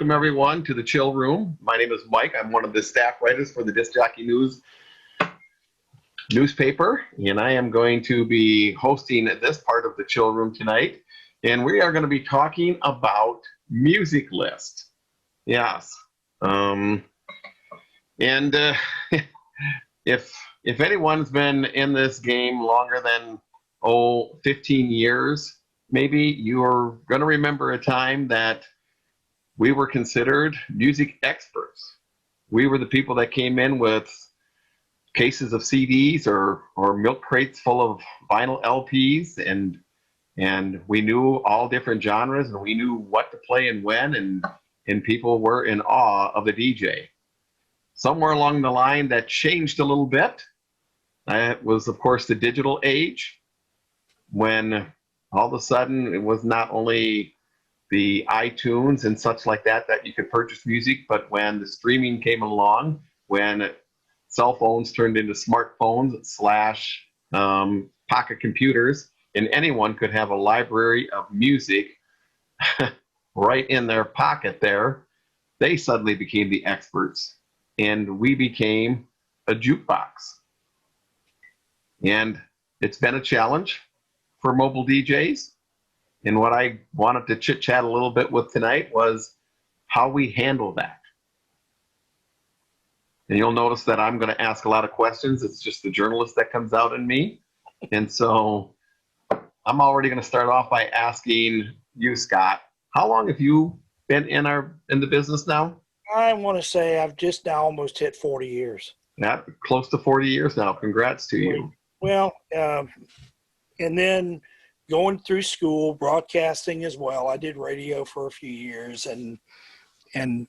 welcome everyone to the Chill Room. My name is Mike. I'm one of the staff writers for the Disc Jockey News newspaper, and I am going to be hosting this part of the Chill Room tonight. And we are going to be talking about music list. Yes. And if anyone's been in this game longer than 15 years, maybe you're going to remember a time that we were considered music experts. We were the people that came in with cases of CDs or milk crates full of vinyl LPs, and we knew all different genres, and we knew what to play and when, and people were in awe of the DJ. Somewhere along the line that changed a little bit. It was, of course, the digital age, when all of a sudden it was not only the iTunes and such like that you could purchase music, but when the streaming came along, when cell phones turned into smartphones / pocket computers, and anyone could have a library of music right in their pocket there, they suddenly became the experts, and we became a jukebox. And it's been a challenge for mobile DJs. And what I wanted to chit-chat a little bit with tonight was how we handle that. And you'll notice that I'm going to ask a lot of questions. It's just the journalist that comes out in me. And so I'm already going to start off by asking you, Scott, how long have you been in the business now? I want to say I've just now almost hit 40 years. Yeah, close to 40 years now. Congrats to you. Well, and then going through school, broadcasting as well. I did radio for a few years and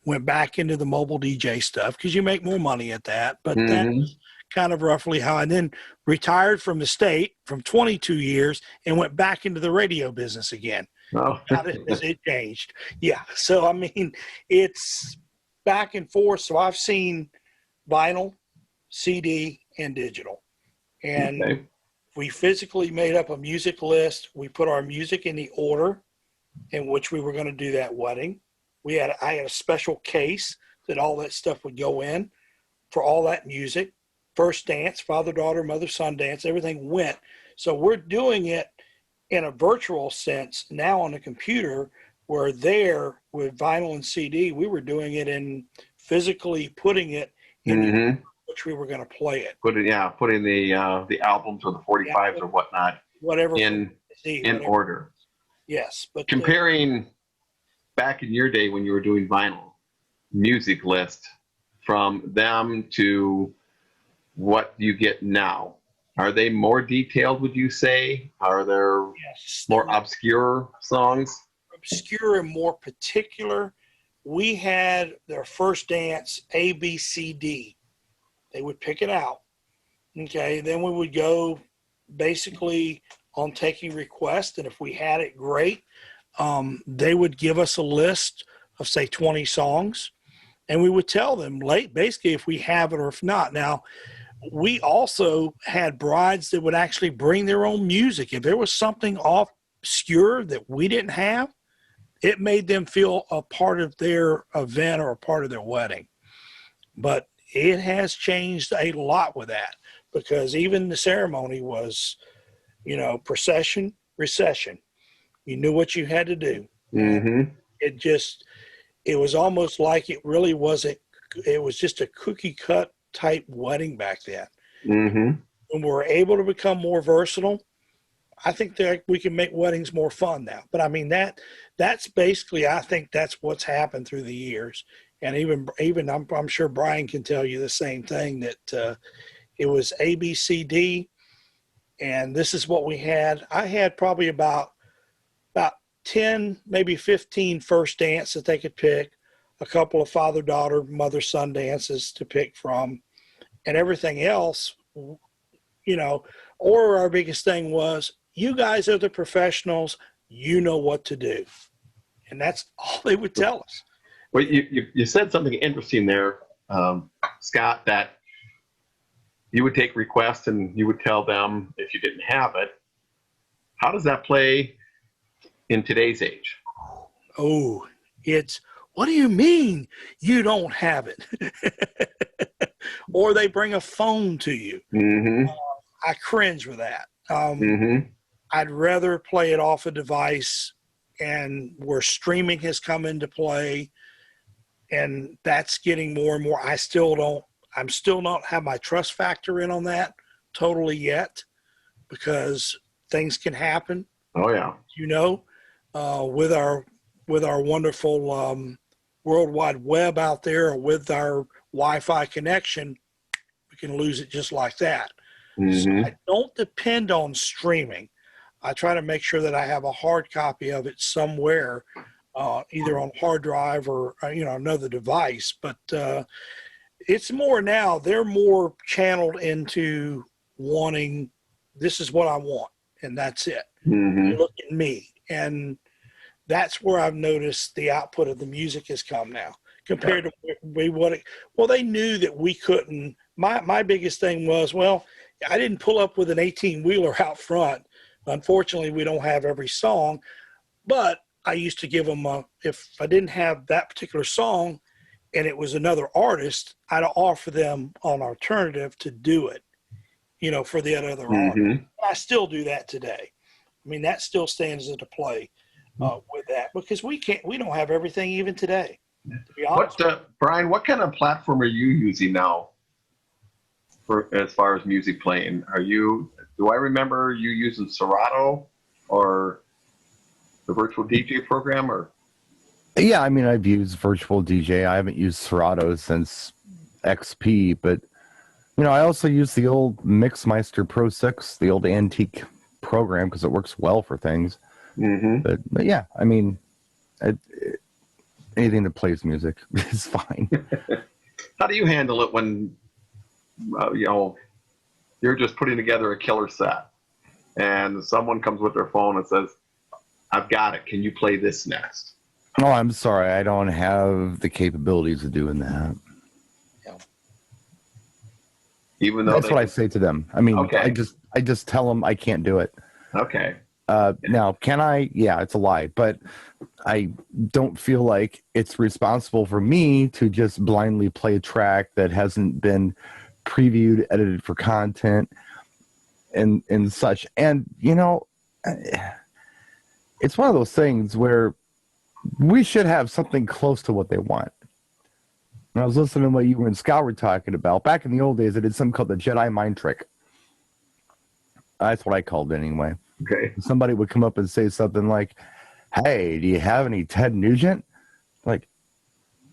went back into the mobile DJ stuff because you make more money at that. But that's kind of roughly how I then retired from the state from 22 years and went back into the radio business again. Oh. It changed. Yeah. So, I mean, it's back and forth. So I've seen vinyl, CD, and digital. And okay. We physically made up a music list. We put our music in the order in which we were going to do that wedding. I had a special case that all that stuff would go in for all that music. First dance, father, daughter, mother, son dance, everything went. So we're doing it in a virtual sense now on the computer, where there with vinyl and CD, we were doing it in physically putting it in which we were going to play it. Putting the albums or the 45s or whatnot in order. Yes, but comparing back in your day when you were doing vinyl music list from them to what you get now, are they more detailed, would you say? Are there more obscure songs? Obscure and more particular. We had their first dance A, B, C, D. They would pick it out. Okay, then we would go basically on taking requests, and if we had it, great. They would give us a list of, say, 20 songs, and we would tell them basically if we have it or if not. Now, we also had brides that would actually bring their own music. If there was something obscure that we didn't have, it made them feel a part of their event or a part of their wedding. But it has changed a lot with that, because even the ceremony was, procession, recession. You knew what you had to do. It was almost like it really wasn't, it was just a cookie cut type wedding back then. When we're able to become more versatile, I think that we can make weddings more fun now. But I mean, that's basically, I think that's what's happened through the years. And even I'm sure Brian can tell you the same thing, that it was A, B, C, D, and this is what we had. I had probably about 10, maybe 15 first dance that they could pick, a couple of father, daughter, mother, son dances to pick from, and everything else, or our biggest thing was, you guys are the professionals, you know what to do. And that's all they would tell us. Well, you said something interesting there, Scott, that you would take requests and you would tell them if you didn't have it. How does that play in today's age? Oh, what do you mean you don't have it? Or they bring a phone to you. Mm-hmm. I cringe with that. Mm-hmm. I'd rather play it off a device, and where streaming has come into play, and that's getting more and more. I'm still not have my trust factor in on that totally yet, because things can happen. Oh yeah. With our wonderful World Wide Web out there, or with our Wi-Fi connection, we can lose it just like that. So Mm-hmm. I don't depend on streaming. I try to make sure that I have a hard copy of it somewhere, either on hard drive or another device. But it's more now. They're more channeled into wanting, this is what I want, and that's it. Mm-hmm. Look at me. And that's where I've noticed the output of the music has come now compared to well, they knew that we couldn't. My biggest thing was, well, I didn't pull up with an 18-wheeler out front. Unfortunately, we don't have every song, but I used to give them if I didn't have that particular song and it was another artist, I'd offer them an alternative to do it, for the other Mm-hmm. artist. I still do that today. I mean, that still stands into play with that, because we don't have everything even today, to be honest. Brian, what kind of platform are you using now as far as music playing? Do I remember you using Serato or the virtual DJ program? Or yeah, I mean, I've used virtual DJ. I haven't used Serato since XP, but I also use the old Mixmeister Pro 6, the old antique program, because it works well for things. mm-hmm. But yeah, I mean, anything that plays music is fine. How do you handle it when you're just putting together a killer set and someone comes with their phone and says, I've got it, can you play this next? Oh, I'm sorry, I don't have the capabilities of doing that. Even though that's what I say to them. I mean, okay. I just tell them I can't do it. Okay. Now, can I? Yeah, it's a lie, but I don't feel like it's responsible for me to just blindly play a track that hasn't been previewed, edited for content, and such. And it's one of those things where we should have something close to what they want. And I was listening to what you and Scott were talking about. Back in the old days, I did something called the Jedi Mind Trick. That's what I called it anyway. Okay. Somebody would come up and say something like, hey, do you have any Ted Nugent? Like,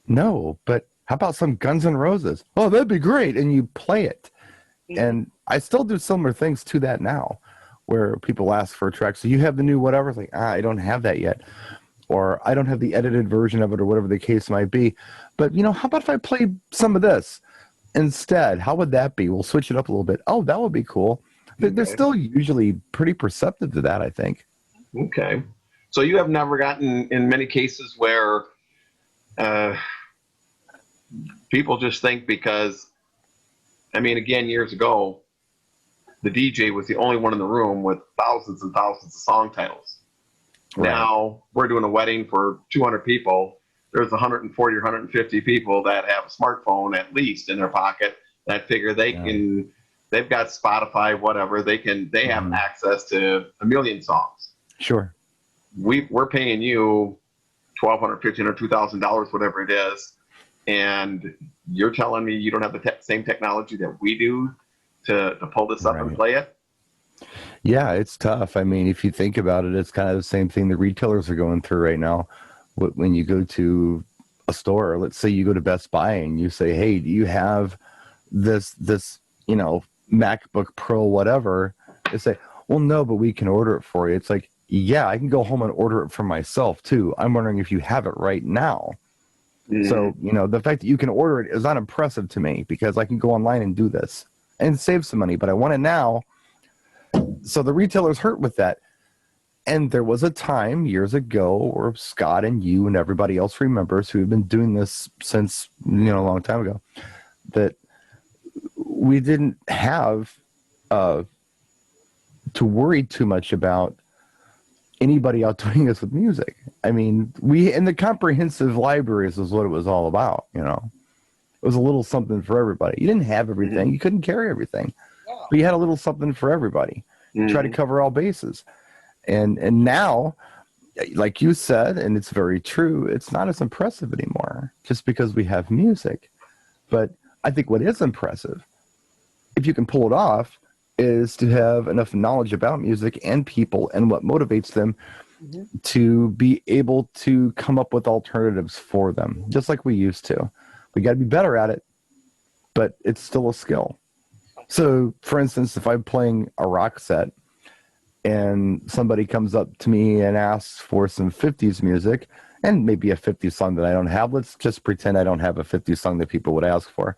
no, but how about some Guns N' Roses? Oh, that'd be great. And you play it. Mm-hmm. And I still do similar things to that now, where people ask for a track. So you have the new whatever? It's like, I don't have that yet. Or I don't have the edited version of it, or whatever the case might be. But, how about if I play some of this instead? How would that be? We'll switch it up a little bit. Oh, that would be cool. Okay. They're still usually pretty perceptive to that, I think. Okay. So you have never gotten, in many cases, where people just think because, again, years ago, the DJ was the only one in the room with thousands and thousands of song titles. Right. Now we're doing a wedding for 200 people. There's 140 or 150 people that have a smartphone at least in their pocket that figure they've got Spotify, whatever. They have access to a million songs. Sure. We're paying you $1,200, $1,500, $2,000, whatever it is. And you're telling me you don't have the same technology that we do to pull this up and play it? Yeah, it's tough. If you think about it, it's kind of the same thing the retailers are going through right now. When you go to a store, let's say you go to Best Buy and you say, hey, do you have this MacBook Pro, whatever? They say, well, no, but we can order it for you. It's like, yeah, I can go home and order it for myself too. I'm wondering if you have it right now. Mm-hmm. So, the fact that you can order it is unimpressive to me, because I can go online and do this and save some money, but I want it now. So the retailer's hurt with that. And there was a time years ago where Scott and you and everybody else remembers, who have been doing this since, a long time ago, that we didn't have to worry too much about anybody out doing this with music. I mean, in the comprehensive libraries is what it was all about, you know. It was a little something for everybody. You didn't have everything. Mm-hmm. You couldn't carry everything. Yeah. But you had a little something for everybody. Mm-hmm. Try to cover all bases. And now, like you said, and it's very true, it's not as impressive anymore just because we have music. But I think what is impressive, if you can pull it off, is to have enough knowledge about music and people and what motivates them to be able to come up with alternatives for them, just like we used to. We got to be better at it, but it's still a skill. So, for instance, if I'm playing a rock set and somebody comes up to me and asks for some 50s music and maybe a 50s song that I don't have, let's just pretend I don't have a 50s song that people would ask for.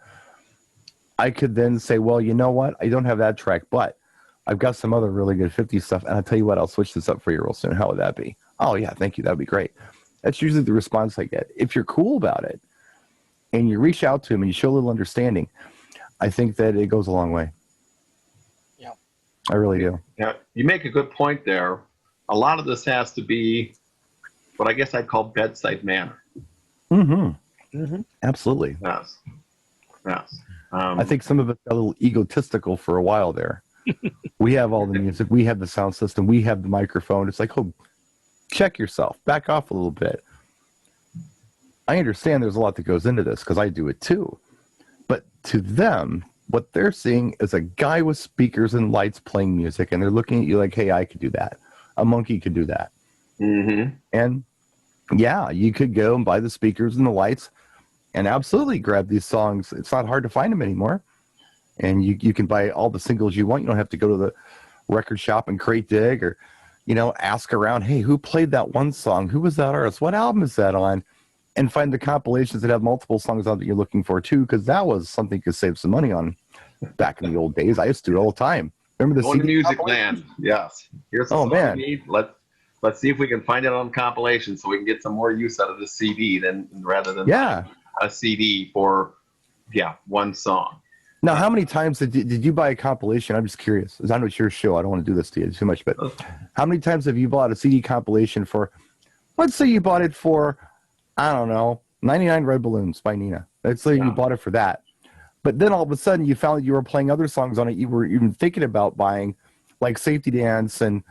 I could then say, well, you know what? I don't have that track, but I've got some other really good 50s stuff, and I'll tell you what, I'll switch this up for you real soon. How would that be? Oh, yeah, thank you. That would be great. That's usually the response I get. If you're cool about it and you reach out to them and you show a little understanding, I think that it goes a long way. Yeah. I really do. Yeah, you make a good point there. A lot of this has to be what I guess I'd call bedside manner. Mm-hmm. Mm-hmm. Absolutely. Yes. Yes. I think some of us got a little egotistical for a while there. We have all the music. We have the sound system. We have the microphone. It's like, oh, check yourself. Back off a little bit. I understand there's a lot that goes into this because I do it too. But to them, what they're seeing is a guy with speakers and lights playing music, and they're looking at you like, hey, I could do that. A monkey could do that. Mm-hmm. And yeah, you could go and buy the speakers and the lights and absolutely grab these songs. It's not hard to find them anymore. And you can buy all the singles you want. You don't have to go to the record shop and crate dig or, you know, ask around, hey, who played that one song? Who was that artist? What album is that on? And find the compilations that have multiple songs on that you're looking for too, because that was something you could save some money on back in the old days. I used to do it all the time. Remember the Going to CD Music Land. Yes. Here's the song man. we need. Let's see if we can find it on compilation so we can get some more use out of the CD rather than a CD for one song. Now, how many times did you buy a compilation? I'm just curious. I know it's your show. I don't want to do this to you too much, but how many times have you bought a CD compilation for, let's say you bought it for, I don't know, 99 Red Balloons by Nina. Let's say you bought it for that. But then all of a sudden you found that you were playing other songs on it you were even thinking about buying, like Safety Dance and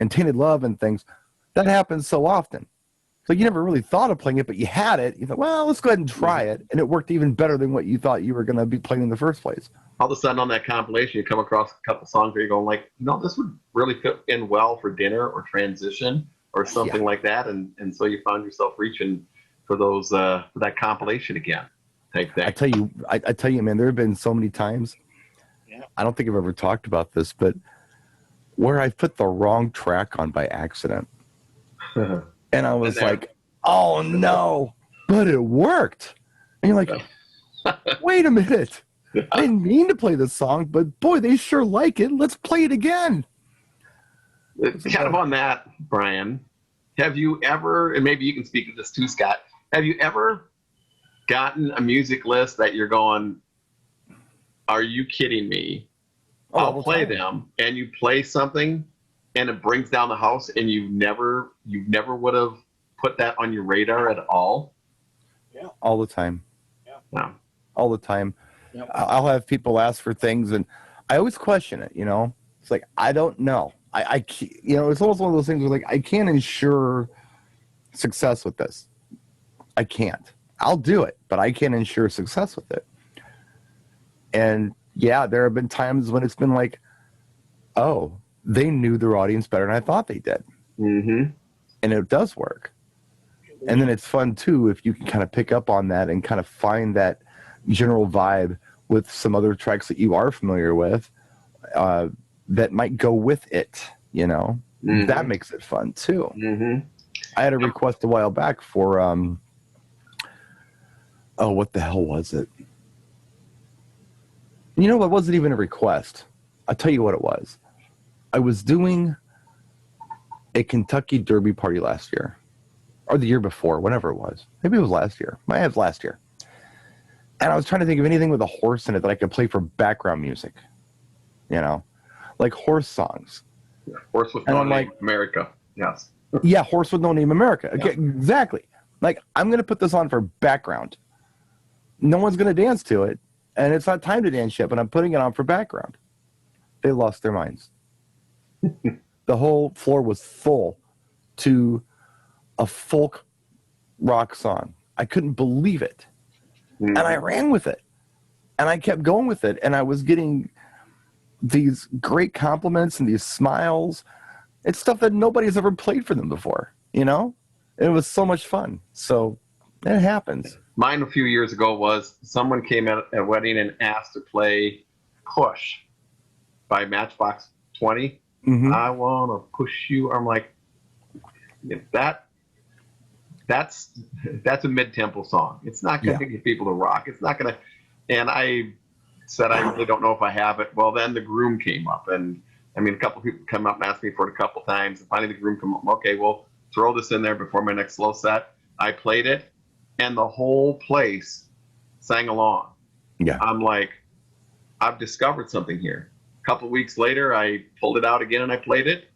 Tainted Love and things. That happens so often. So you never really thought of playing it, but you had it. You thought, well, let's go ahead and try it. And it worked even better than what you thought you were going to be playing in the first place. All of a sudden on that compilation, you come across a couple songs where you're going like, this would really fit in well for dinner or transition or something like that. And so you found yourself reaching for those for that compilation again type thing. I tell you, man, there have been so many times. Yeah. I don't think I've ever talked about this, but where I've put the wrong track on by accident. And I was like, oh no, but it worked. And you're like, wait a minute. I didn't mean to play this song, but boy, they sure like it. Let's play it again. Kind of on that, Brian, have you ever, and maybe you can speak to this too, Scott, have you ever gotten a music list that you're going, are you kidding me? I'll play them, and you play something and it brings down the house and you never would have put that on your radar at all? Yeah. All the time. Yeah. All the time. Yep. I'll have people ask for things and I always question it, It's like, I don't know. I it's almost one of those things where like, I can't ensure success with this. I can't. I'll do it, but I can't ensure success with it. And yeah, there have been times when it's been like, oh, they knew their audience better than I thought they did. Mm-hmm. And it does work. And then it's fun too if you can kind of pick up on that and kind of find that general vibe with some other tracks that you are familiar with that might go with it, Mm-hmm. That makes it fun too. Mm-hmm. I had a request a while back for what the hell was it? It wasn't even a request. I'll tell you what it was. I was doing a Kentucky Derby party last year, or the year before, whenever it was. Maybe it was last year. Might have last year. And I was trying to think of anything with a horse in it that I could play for background music, like horse songs. Yeah, horse with no name, America. Yes. Yeah, Horse with No Name America. Okay, exactly. Like, I'm going to put this on for background. No one's going to dance to it, and it's not time to dance yet, but I'm putting it on for background. They lost their minds. The whole floor was full to a folk rock song. I couldn't believe it. Mm-hmm. And I ran with it. And I kept going with it. And I was getting these great compliments and these smiles. It's stuff that nobody's ever played for them before, you know? It was so much fun. So it happens. Mine a few years ago was someone came at a wedding and asked to play Push by Matchbox 20. Mm-hmm. I want to push you. I'm like, that's a mid-tempo song. It's not going to get people to rock. It's not going to. And I said, I really don't know if I have it. Well, then the groom came up, and I mean, a couple of people come up and asked me for it a couple times. And finally, the groom came up. Okay, well, throw this in there before my next slow set. I played it, and the whole place sang along. Yeah, I'm like, I've discovered something here. A couple of weeks later, I pulled it out again and I played it,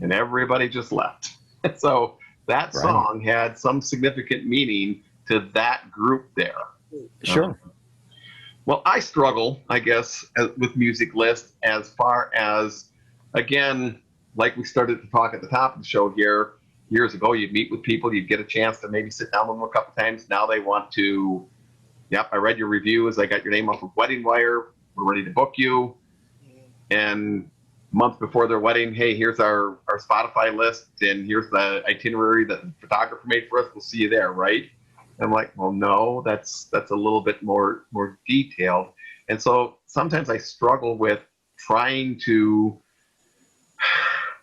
and everybody just left. So that song had some significant meaning to that group there. Sure. Well, I struggle, I guess, with music lists as far as, again, like we started to talk at the top of the show here, years ago, you'd meet with people, you'd get a chance to maybe sit down with them a couple times. Now they want to, I read your reviews, I got your name off of Wedding Wire, we're ready to book you. And months before their wedding, hey, here's our Spotify list, and here's the itinerary that the photographer made for us. We'll see you there, right? And I'm like, well, no, that's a little bit more detailed. And so sometimes I struggle with trying to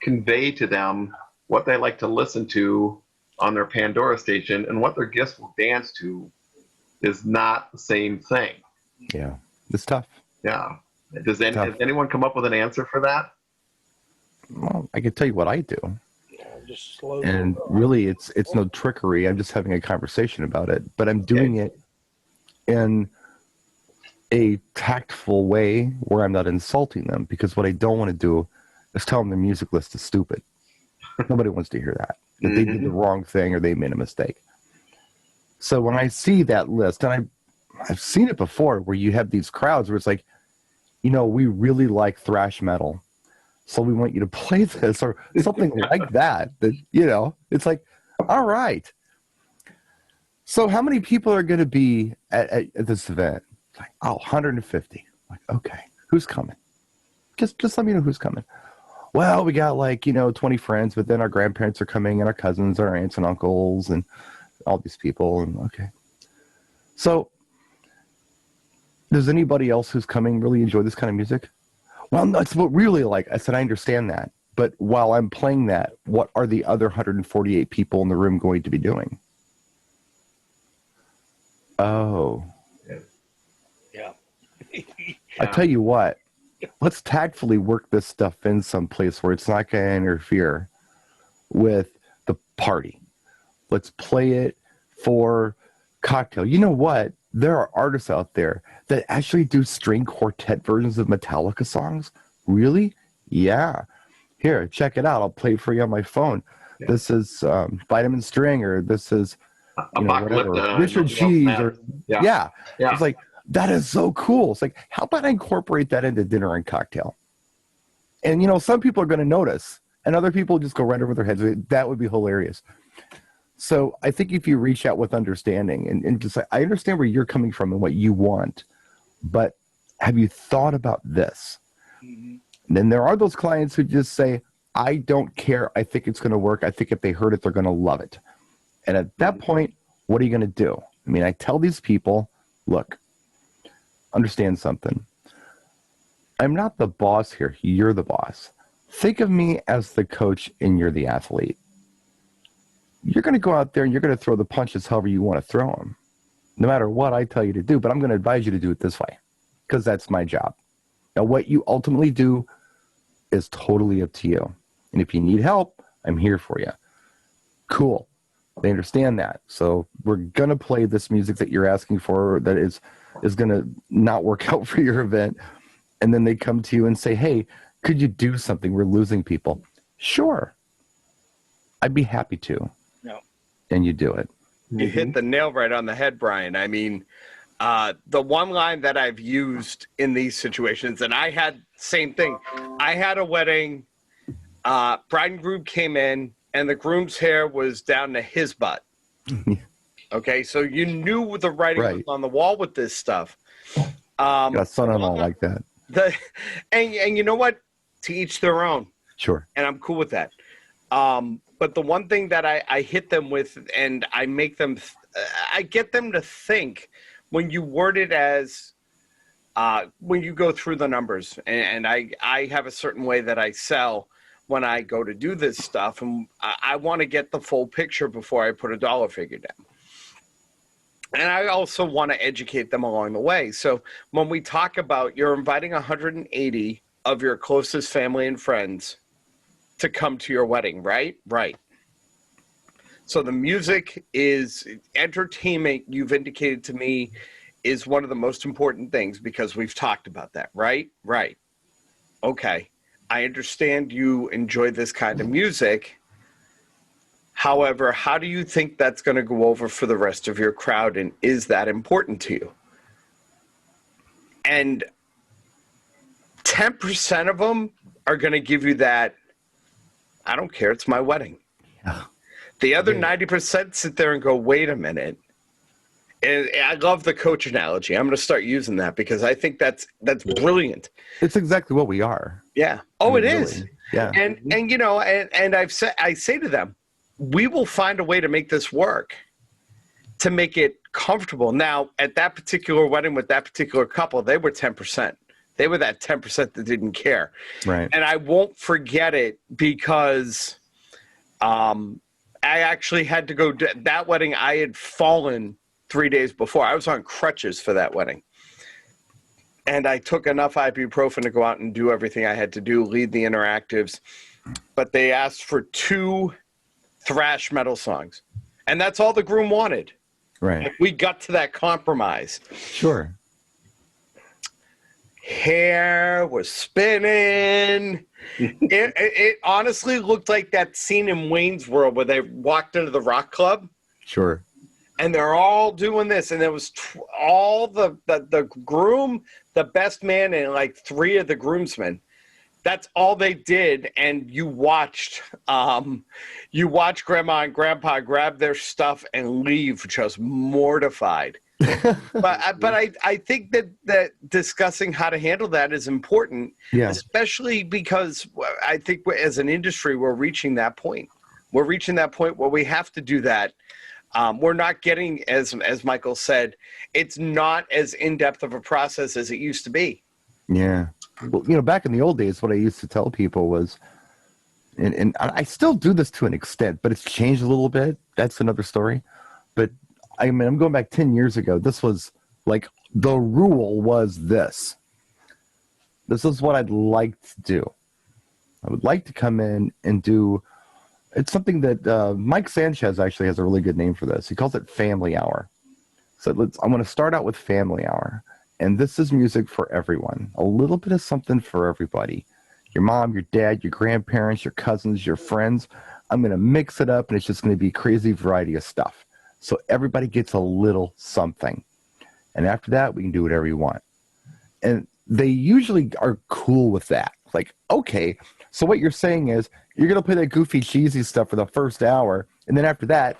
convey to them what they like to listen to on their Pandora station, and what their guests will dance to is not the same thing. Yeah, it's tough. Yeah. Does anyone come up with an answer for that? Well, I can tell you what I do. Just slow and really, it's no trickery. I'm just having a conversation about it, but I'm doing it in a tactful way where I'm not insulting them, because what I don't want to do is tell them the music list is stupid. Nobody wants to hear that they did the wrong thing or they made a mistake. So when I see that list, and I've seen it before, where you have these crowds where it's like, we really like thrash metal, so we want you to play this, or something like that. It's like, all right. So how many people are going to be at this event? It's like, 150. Like, okay, who's coming? Just let me know who's coming. Well, we got 20 friends, but then our grandparents are coming, and our cousins, our aunts and uncles, and all these people. And okay. So does anybody else who's coming really enjoy this kind of music? Well, that's what really like. I said, I understand that. But while I'm playing that, what are the other 148 people in the room going to be doing? Oh. Yeah. I tell you what, let's tactfully work this stuff in some place where it's not going to interfere with the party. Let's play it for cocktail. You know what? There are artists out there that actually do string quartet versions of Metallica songs. Really? Yeah. Here, check it out. I'll play it for you on my phone. Yeah. This is Vitamin String, or this is Richard Cheese, or yeah. It's like, that is so cool. It's like, how about I incorporate that into Dinner and Cocktail? And some people are going to notice, and other people just go right over their heads. That would be hilarious. So I think if you reach out with understanding and just say, I understand where you're coming from and what you want, but have you thought about this? Mm-hmm. And then there are those clients who just say, I don't care. I think it's going to work. I think if they heard it, they're going to love it. And at that point, what are you going to do? I mean, I tell these people, look, understand something. I'm not the boss here. You're the boss. Think of me as the coach and you're the athlete. You're going to go out there and you're going to throw the punches however you want to throw them, no matter what I tell you to do. But I'm going to advise you to do it this way, because that's my job. Now, what you ultimately do is totally up to you. And if you need help, I'm here for you. Cool. They understand that. So we're going to play this music that you're asking for that is going to not work out for your event. And then they come to you and say, hey, could you do something? We're losing people. Sure. I'd be happy to. No. And you do it. You hit the nail right on the head, Brian. I mean, the one line that I've used in these situations, and I had same thing. I had a wedding. Bride and groom came in, and the groom's hair was down to his butt. Okay, so you knew the writing was on the wall with this stuff. Got son-in-law like that. And you know what? To each their own. Sure. And I'm cool with that. But the one thing that I hit them with, and I make them, I get them to think when you word it as, when you go through the numbers, and I have a certain way that I sell when I go to do this stuff, and I want to get the full picture before I put a dollar figure down. And I also want to educate them along the way. So when we talk about you're inviting 180 of your closest family and friends to come to your wedding, right? Right. So the music is entertainment, you've indicated to me, is one of the most important things because we've talked about that, right? Right. Okay. I understand you enjoy this kind of music. However, how do you think that's going to go over for the rest of your crowd, and is that important to you? And 10% of them are going to give you that, I don't care, it's my wedding. Yeah. The other 90% sit there and go, wait a minute. And I love the coach analogy. I'm going to start using that because I think that's brilliant. It's exactly what we are. Yeah. Oh, I mean, it really. is. Yeah. And you know, and I say to them, we will find a way to make this work, to make it comfortable. Now, at that particular wedding with that particular couple, they were 10%. They were that 10% that didn't care. Right. And I won't forget it because I actually had to go that wedding. I had fallen 3 days before. I was on crutches for that wedding. And I took enough ibuprofen to go out and do everything I had to do, lead the interactives. But they asked for 2 thrash metal songs. And that's all the groom wanted. Right. Like, we got to that compromise. Sure. Hair was spinning. It honestly looked like that scene in Wayne's World where they walked into the rock club. Sure. And they're all doing this. And there was all the groom, the best man, and like 3 of the groomsmen. That's all they did. And you watched grandma and grandpa grab their stuff and leave just mortified. but I think that discussing how to handle that is important, especially because I think as an industry, we're reaching that point. We're reaching that point where we have to do that. We're not getting, as Michael said, it's not as in-depth of a process as it used to be. Yeah. Well, you know, back in the old days, what I used to tell people was, and I still do this to an extent, but it's changed a little bit. That's another story. But I mean, I'm going back 10 years ago. This was like, the rule was this. This is what I'd like to do. I would like to come in and do, it's something that Mike Sanchez actually has a really good name for this. He calls it family hour. So I'm going to start out with family hour. And this is music for everyone. A little bit of something for everybody. Your mom, your dad, your grandparents, your cousins, your friends. I'm going to mix it up, and it's just going to be a crazy variety of stuff. So everybody gets a little something. And after that, we can do whatever you want. And they usually are cool with that. Like, okay, so what you're saying is you're going to play that goofy, cheesy stuff for the first hour, and then after that,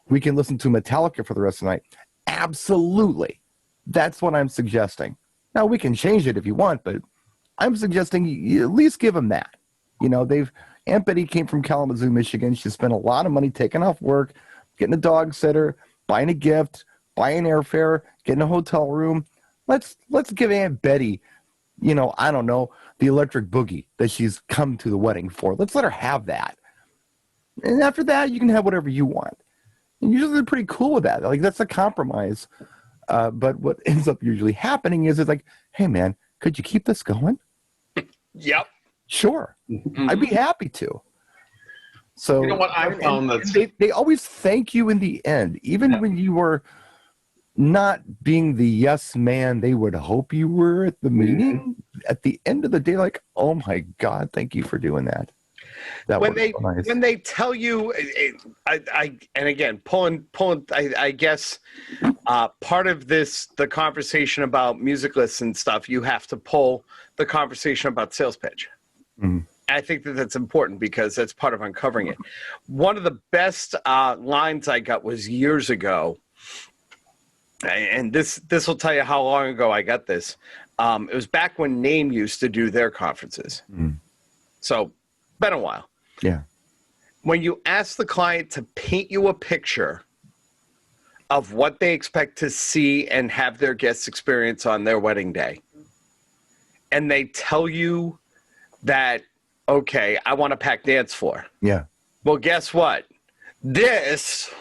we can listen to Metallica for the rest of the night. Absolutely. That's what I'm suggesting. Now, we can change it if you want, but I'm suggesting you at least give them that. You know, Aunt Betty came from Kalamazoo, Michigan. She spent a lot of money taking off work, getting a dog sitter, buying a gift, buying airfare, getting a hotel room. Let's give Aunt Betty, you know, I don't know, the electric boogie that she's come to the wedding for. Let's let her have that. And after that, you can have whatever you want. And usually they're pretty cool with that. Like, that's a compromise. But what ends up usually happening is it's like, hey, man, could you keep this going? Yep. Sure. Mm-hmm. I'd be happy to. So, you know what I found that they always thank you in the end, even when you were not being the yes man they would hope you were at the meeting. At the end of the day, like, oh my God, thank you for doing that. That when was they so nice. when they tell you, and again pulling, I guess part of the conversation about music lists and stuff, you have to pull the conversation about sales pitch. Mhm. I think that's important because that's part of uncovering it. One of the best lines I got was years ago, and this will tell you how long ago I got this. It was back when Name used to do their conferences. Mhm. So, been a while. Yeah. When you ask the client to paint you a picture of what they expect to see and have their guests experience on their wedding day, and they tell you that, okay, I want a packed dance floor. Yeah. Well, guess what? This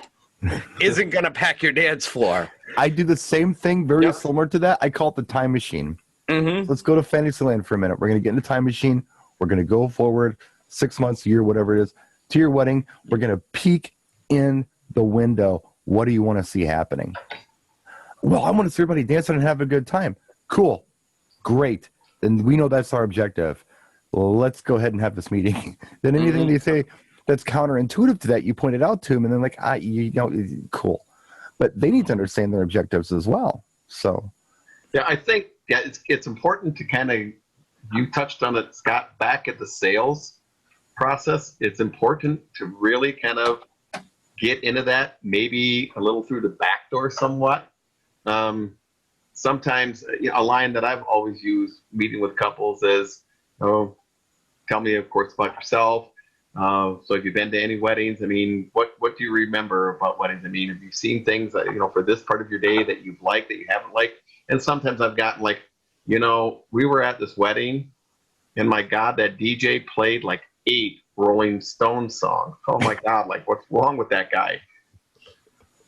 isn't going to pack your dance floor. I do the same thing, very Yep. similar to that. I call it the time machine. Mm-hmm. Let's go to Fantasyland for a minute. We're going to get in the time machine. We're going to go forward 6 months, a year, whatever it is, to your wedding. We're going to peek in the window. What do you want to see happening? Well, I want to see everybody dancing and have a good time. Cool. Great. Then we know that's our objective. Well, let's go ahead and have this meeting. Then anything they say that's counterintuitive to that, you point it out to them, and then like, cool. But they need to understand their objectives as well. So, Yeah, I think it's important to kind of, you touched on it, Scott, back at the sales process. It's important to really kind of get into that, maybe a little through the back door somewhat. Sometimes a line that I've always used meeting with couples is, oh, tell me, of course, about yourself. So if you've been to any weddings, I mean, what do you remember about weddings? I mean, have you seen things that, for this part of your day that you've liked, that you haven't liked? And sometimes I've gotten like, we were at this wedding, and my God, that DJ played like 8 Rolling Stones songs. Oh my God, like what's wrong with that guy?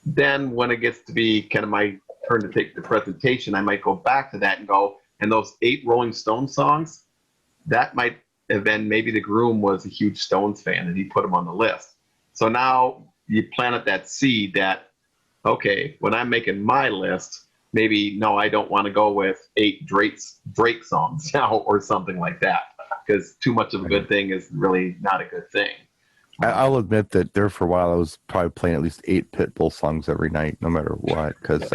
Then when it gets to be kind of my turn to take the presentation, I might go back to that and go, and those 8 Rolling Stones songs, that might have been, maybe the groom was a huge Stones fan and he put them on the list. So now you planted that seed that, okay, when I'm making my list, maybe, no, I don't want to go with 8 Drake songs now or something like that, because too much of a good thing is really not a good thing. I'll admit that there for a while I was probably playing at least 8 Pitbull songs every night, no matter what, because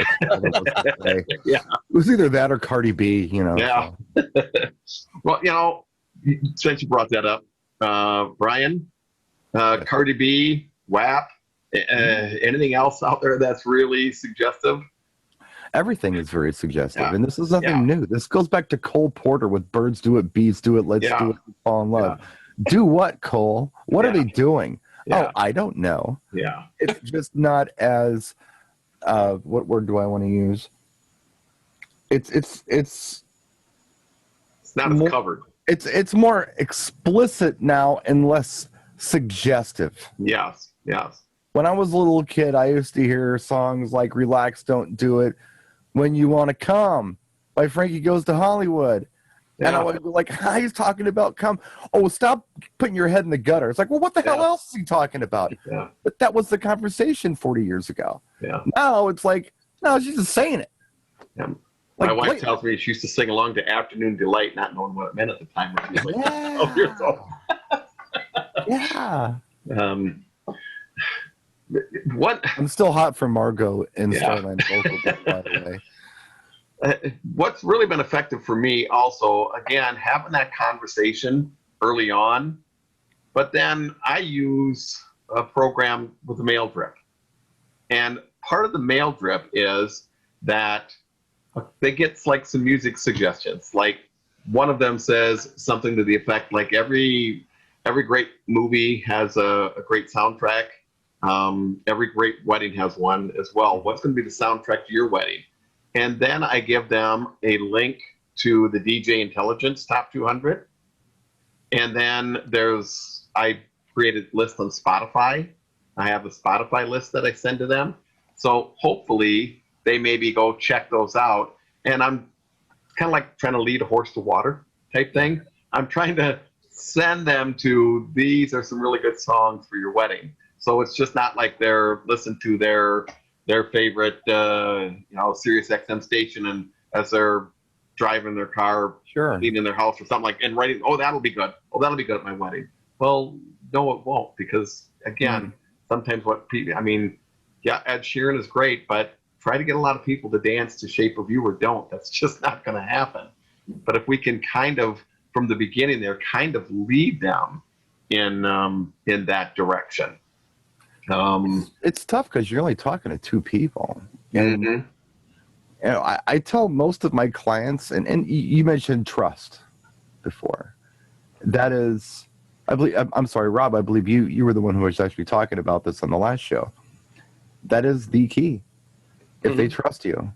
Yeah. it was either that or Cardi B, Yeah. So. Well, since you brought that up, Brian, Cardi B, WAP, anything else out there that's really suggestive? Everything is very suggestive, Yeah. and this is nothing new. This goes back to Cole Porter with Birds Do It, Bees Do It, Let's Do It, Fall in Love. Yeah. Do what, Cole? What are they doing? Yeah. Oh, I don't know. Yeah. It's just not as what word do I want to use? It's not more, as covered. It's more explicit now and less suggestive. Yes. When I was a little kid, I used to hear songs like "Relax, Don't Do It," "When You Want to Come" by Frankie Goes to Hollywood. Yeah. And I would be like, he's talking about come. Oh, stop putting your head in the gutter. It's like, well, what the hell else is he talking about? Yeah. But that was the conversation 40 years ago. Yeah. Now it's like, no, she's just saying it. Yeah. Like, my wife tells me she used to sing along to Afternoon Delight, not knowing what it meant at the time. When she was like 12 years old. Yeah. What? I'm still hot for Margot in Yeah. Starland Vocal, by the way. What's really been effective for me also, again, having that conversation early on, but then I use a program with the mail drip. And part of the mail drip is that they get like some music suggestions. Like one of them says something to the effect like every great movie has a great soundtrack. Every great wedding has one as well. What's going to be the soundtrack to your wedding? And then I give them a link to the DJ Intelligence Top 200. And then I created a list on Spotify. I have a Spotify list that I send to them. So hopefully they maybe go check those out. And I'm kind of like trying to lead a horse to water type thing. I'm trying to send them to, these are some really good songs for your wedding. So it's just not like they're listening to their favorite, Sirius XM station, and as they're driving their car, Sure. cleaning their house or something like, and writing, oh, that'll be good. Oh, that'll be good at my wedding. Well, no, it won't, because again, sometimes what people, I mean, yeah, Ed Sheeran is great, but try to get a lot of people to dance to Shape of You or Don't. That's just not going to happen. But if we can kind of, from the beginning there, kind of lead them in that direction. It's tough because you're only talking to two people. And Mhm. you know, I tell most of my clients, and you mentioned trust before. That is, I believe, I'm sorry, Rob, I believe you were the one who was actually talking about this on the last show. That is the key. If they trust you,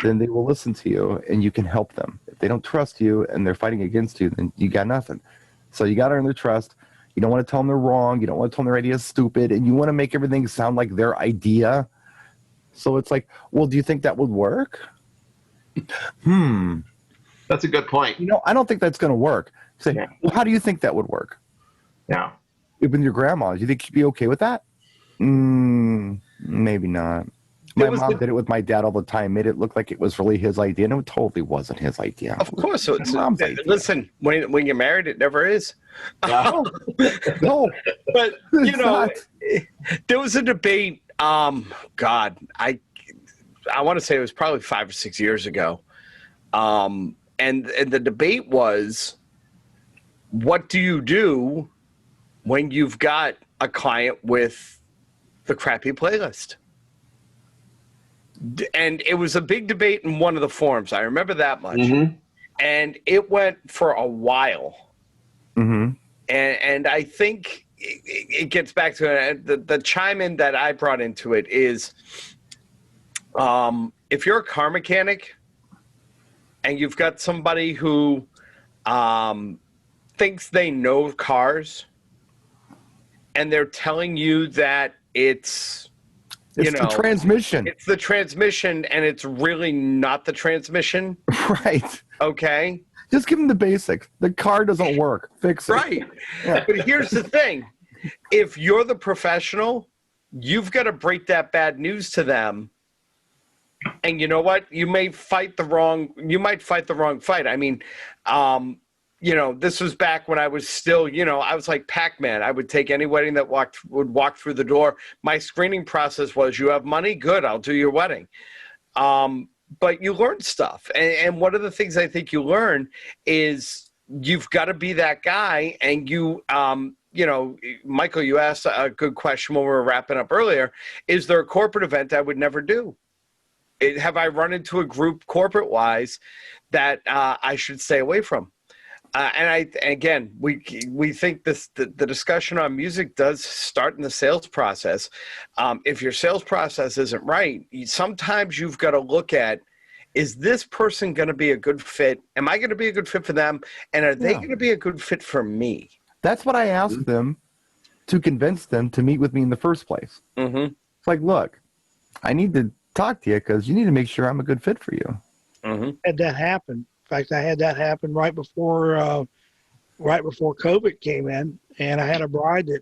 then they will listen to you and you can help them. If they don't trust you and they're fighting against you, then you got nothing. So you got to earn their trust. You don't want to tell them they're wrong. You don't want to tell them their idea is stupid, and you want to make everything sound like their idea. So it's like, well, do you think that would work? That's a good point. You know, I don't think that's going to work. Say, Yeah. well, how do you think that would work? Yeah. With your grandma, do you think she'd be okay with that? Maybe not. My mom did it with my dad all the time, made it look like it was really his idea, and it totally wasn't his idea. Of course. So My mom's idea. listen, when you're married, it never is. Yeah. No, But, it's you know, not. there was a debate, God, I want to say it was probably 5 or 6 years ago. And the debate was, what do you do when you've got a client with the crappy playlist? And it was a big debate in one of the forums. I remember that much. And it went for a while. And I think it gets back to the chime in that I brought into it is, if you're a car mechanic and you've got somebody who thinks they know cars and they're telling you that it's the transmission. It's the transmission, and it's really not the transmission. Right. Okay. Just give them the basics. The car doesn't work. Fix it. Right. Yeah. But here's the thing. If you're the professional, you've got to break that bad news to them. And you know what? You might fight the wrong fight. I mean, this was back when I was still, I was like Pac-Man. I would take any wedding that would walk through the door. My screening process was, you have money? Good, I'll do your wedding. But you learn stuff. And one of the things I think you learn is you've got to be that guy. And Michael, you asked a good question when we were wrapping up earlier. Is there a corporate event I would never do? Have I run into a group corporate-wise that I should stay away from? And we think the discussion on music does start in the sales process. If your sales process isn't right, sometimes you've got to look at, is this person going to be a good fit? Am I going to be a good fit for them? And are they going to be a good fit for me? That's what I asked them to convince them to meet with me in the first place. It's like, look, I need to talk to you because you need to make sure I'm a good fit for you. Had that happen. In fact, I had that happen right before COVID came in, and I had a bride that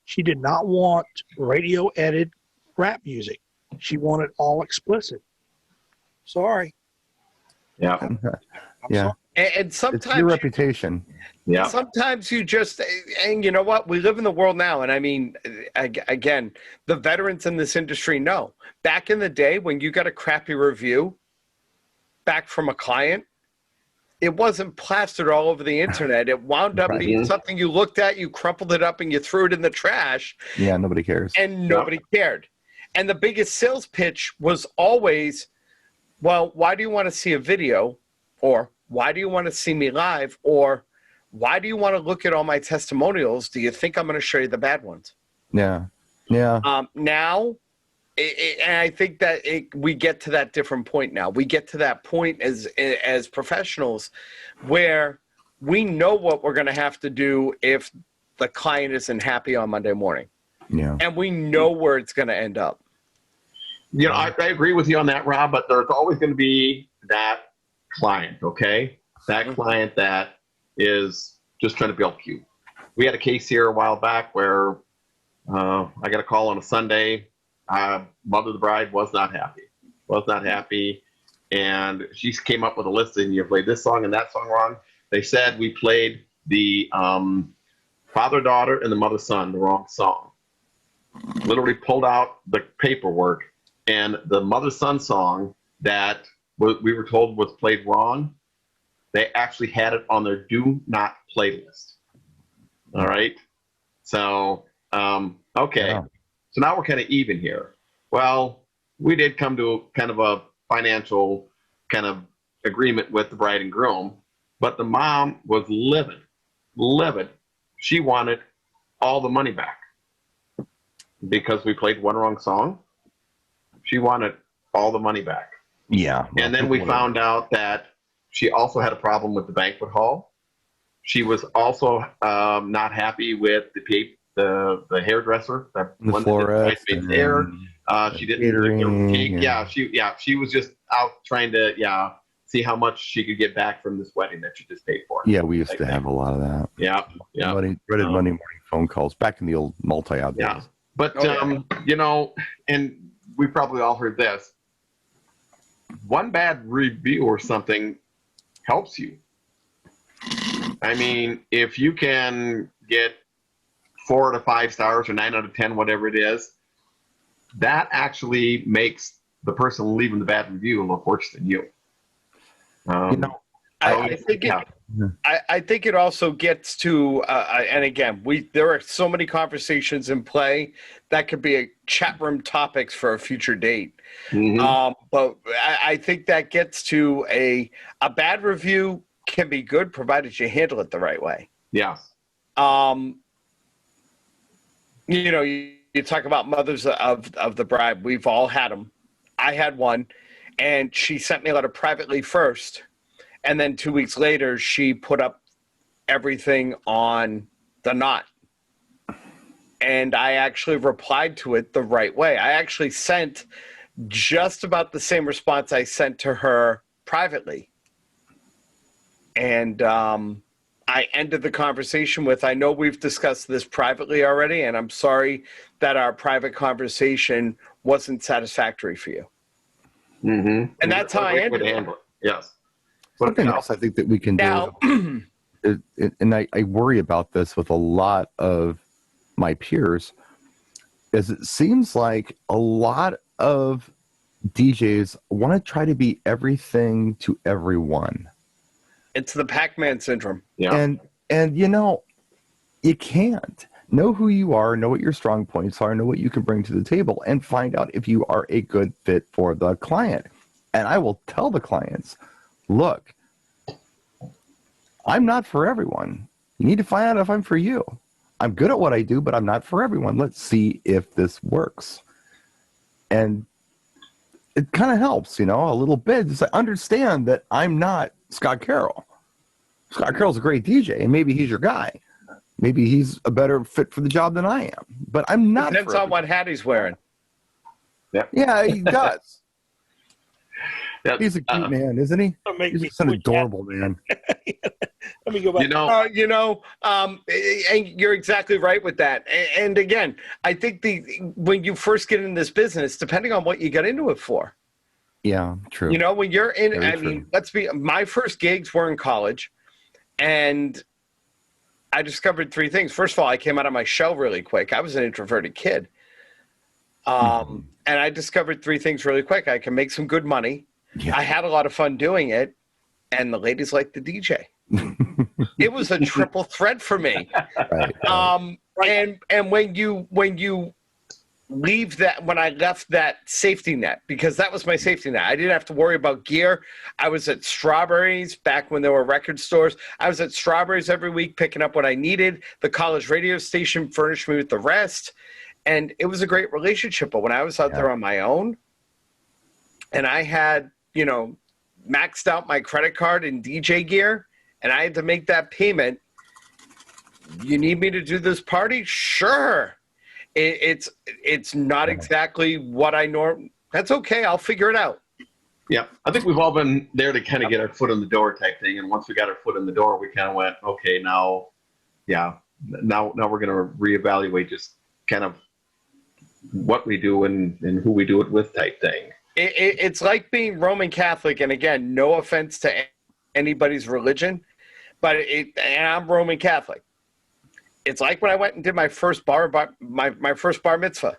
she did not want radio edited rap music. She wanted all explicit. Sorry. Yeah. Yeah. And sometimes it's your reputation. Yeah. Sometimes you just, and you know what? We live in the world now. And I mean, again, the veterans in this industry know. Back in the day when you got a crappy review back from a client, it wasn't plastered all over the internet. It wound up being something you looked at, you crumpled it up, and you threw it in the trash. Yeah, nobody cares. And nobody cared. And the biggest sales pitch was always, well, why do you want to see a video? Or why do you want to see me live? Or why do you want to look at all my testimonials? Do you think I'm going to show you the bad ones? Yeah. Yeah. Now, and I think that we get to that different point now. We get to that point as professionals where we know what we're going to have to do if the client isn't happy on Monday morning. Yeah. And we know where it's going to end up. I agree with you on that, Rob, but there's always going to be that client, okay? That client that is just trying to bilk you. We had a case here a while back where I got a call on a Sunday. Mother of the bride was not happy. And she came up with a list and you played this song and that song wrong. They said we played the father, daughter, and the mother, son, the wrong song. Literally pulled out the paperwork, and the mother, son song that we were told was played wrong, they actually had it on their do not playlist. All right. So, okay. Yeah. So now we're kind of even here. Well, we did come to kind of a financial kind of agreement with the bride and groom, but the mom was livid. She wanted all the money back because we played one wrong song. She wanted all the money back. Yeah. And then we found out that she also had a problem with the banquet hall. She was also not happy with the hairdresser, the one that did bridesmaid's hair. She didn't cake. She was just out trying to see how much she could get back from this wedding that she just paid for. Yeah, we used to have a lot of that. Yeah. Monday morning phone calls back in the old multi-out days. Yeah. But you know, and we probably all heard this. One bad review or something helps you. I mean, if you can get 4 out of 5 stars or 9 out of 10, whatever it is, that actually makes the person leaving the bad review look worse than you. I think it also gets to, and again, there are so many conversations in play that could be a chat room topics for a future date. Mm-hmm. But I think that gets to a bad review can be good provided you handle it the right way. Yeah. You know, you talk about mothers of the bride. We've all had them. I had one, and she sent me a letter privately first. And then 2 weeks later, she put up everything on the knot. And I actually replied to it the right way. I actually sent just about the same response I sent to her privately. And I ended the conversation with, I know we've discussed this privately already, and I'm sorry that our private conversation wasn't satisfactory for you. Mm-hmm. And that's how I ended it. Yes. Something else I think that we can do, and I worry about this with a lot of my peers, is it seems like a lot of DJs want to try to be everything to everyone. It's the Pac-Man syndrome. Yeah. And you know, you can't. Know who you are, know what your strong points are, know what you can bring to the table, and find out if you are a good fit for the client. And I will tell the clients, look, I'm not for everyone. You need to find out if I'm for you. I'm good at what I do, but I'm not for everyone. Let's see if this works. And it kind of helps, you know, a little bit. Just understand that I'm not Scott Carroll. Scott Carroll's a great DJ, and maybe he's your guy. Maybe he's a better fit for the job than I am. But I'm not. Depends on what hat he's wearing. Yeah, he does. Yep. He's a cute man, isn't he? He's just an adorable man. Let me go back. And you're exactly right with that. And again, I think when you first get in this business, depending on what you got into it for. Yeah, true. You know, when you're in, Very true. my first gigs were in college, and I discovered 3 things. First of all, I came out of my shell really quick. I was an introverted kid. And I discovered 3 things really quick. I can make some good money. Yeah. I had a lot of fun doing it, and the ladies liked the DJ. It was a triple threat for me. Right. And when you leave that, when I left that safety net, because that was my safety net, I didn't have to worry about gear. I was at Strawberries back when there were record stores. I was at Strawberries every week picking up what I needed. The college radio station furnished me with the rest, and it was a great relationship. But when I was out there on my own, and I had, you know, maxed out my credit card in DJ gear, and I had to make that payment. You need me to do this party? Sure. It's not exactly what I norm. That's okay. I'll figure it out. Yeah, I think we've all been there to kind of get our foot in the door type thing. And once we got our foot in the door, we kind of went, okay, now we're going to reevaluate just kind of what we do and who we do it with type thing. It's like being Roman Catholic, and again, no offense to anybody's religion, but and I'm Roman Catholic. it's like when I went and did my first my first bar mitzvah.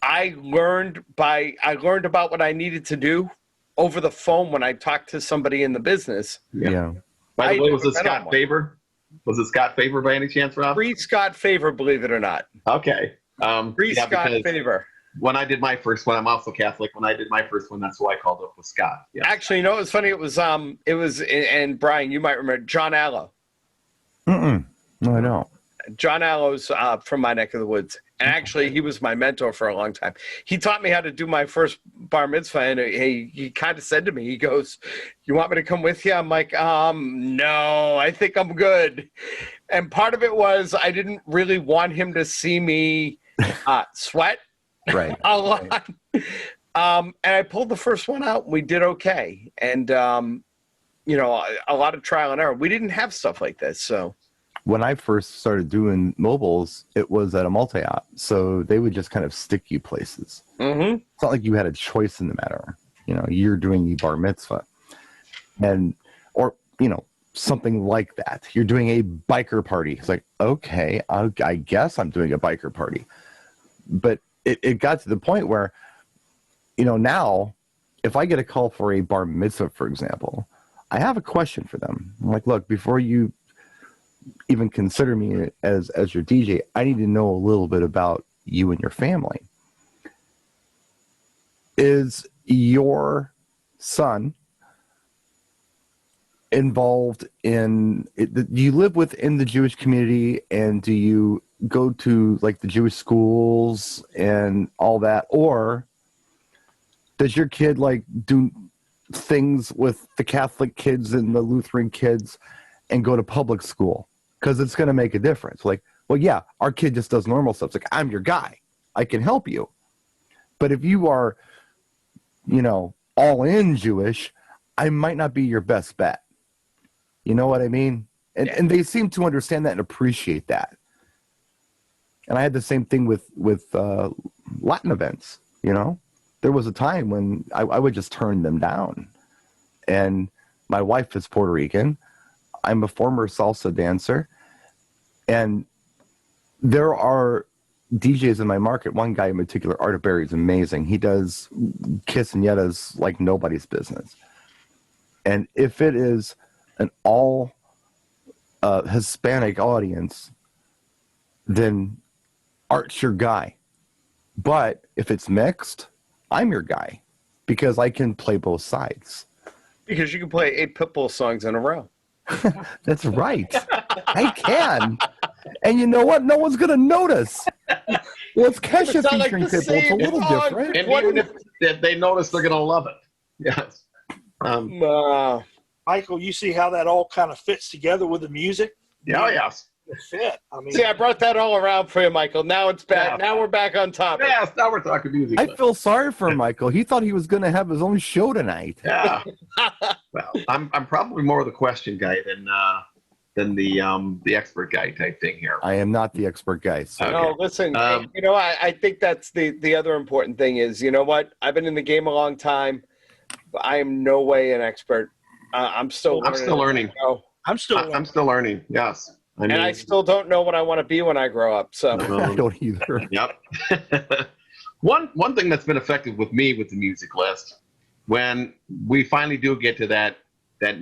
I learned about what I needed to do over the phone when I talked to somebody in the business. Yeah. By the way, was it Scott Scott Favor? Was it Scott Favor by any chance, Rob? Free Scott Favor, believe it or not. Okay. Free Scott Favor. When I did my first one, I'm also Catholic. When I did my first one, that's who I called up with Scott. Yeah. Actually, you know, it was funny. It was, and Brian, you might remember John Allo. No, I don't. John Allo's from my neck of the woods. And actually, he was my mentor for a long time. He taught me how to do my first bar mitzvah, and he kind of said to me, he goes, "You want me to come with you?" I'm like, no, I think I'm good. And part of it was I didn't really want him to see me sweat Right. a lot. And I pulled the first one out, and we did okay. And, you know, a lot of trial and error. We didn't have stuff like this, so. When I first started doing mobiles, it was at a multi-op, so they would just kind of stick you places. Mm-hmm. It's not like you had a choice in the matter. You know, you're doing the bar mitzvah, or you know, something like that. You're doing a biker party. It's like, okay, I guess I'm doing a biker party, but it got to the point where, you know, now if I get a call for a bar mitzvah, for example, I have a question for them. I'm like, look, before you even consider me as your DJ, I need to know a little bit about you and your family. Is your son involved in it? Do you live within the Jewish community, and do you go to like the Jewish schools and all that, or does your kid like do things with the Catholic kids and the Lutheran kids and go to public school? Because it's going to make a difference. Like, well, yeah, our kid just does normal stuff. It's like, I'm your guy. I can help you. But if you are, you know, all in Jewish, I might not be your best bet. You know what I mean? And they seem to understand that and appreciate that. And I had the same thing with Latin events, you know? There was a time when I would just turn them down. And my wife is Puerto Rican. I'm a former salsa dancer, and there are DJs in my market. One guy in particular, Art of Berry, is amazing. He does quinceañeras like nobody's business. And if it is an all Hispanic audience, then Art's your guy. But if it's mixed, I'm your guy because I can play both sides. Because you can play 8 Pitbull songs in a row. That's right. I can. And you know what? No one's going to notice. Well, it's Kesha It's not like featuring the Pitbull. It's a same little song. different. And even if they notice, they're going to love it. Yes. Michael, you see how that all kind of fits together with the music? Yeah, yes. It fit. I mean, See, I brought that all around for you, Michael. Now it's back. Yeah. Now we're back on topic. Yes, now we're talking music. I feel sorry for Michael. He thought he was going to have his own show tonight. Yeah. Well, I'm probably more of the question guy than the expert guy type thing here. I am not the expert guy. So. Okay. No, listen, you know, I think that's the other important thing is, you know what? I've been in the game a long time. But I am no way an expert. I'm still learning. I'm still learning. I'm still learning. Yes. I mean, And I still don't know what I want to be when I grow up. So I don't either. Yep. One thing that's been effective with me with the music list, when we finally do get to that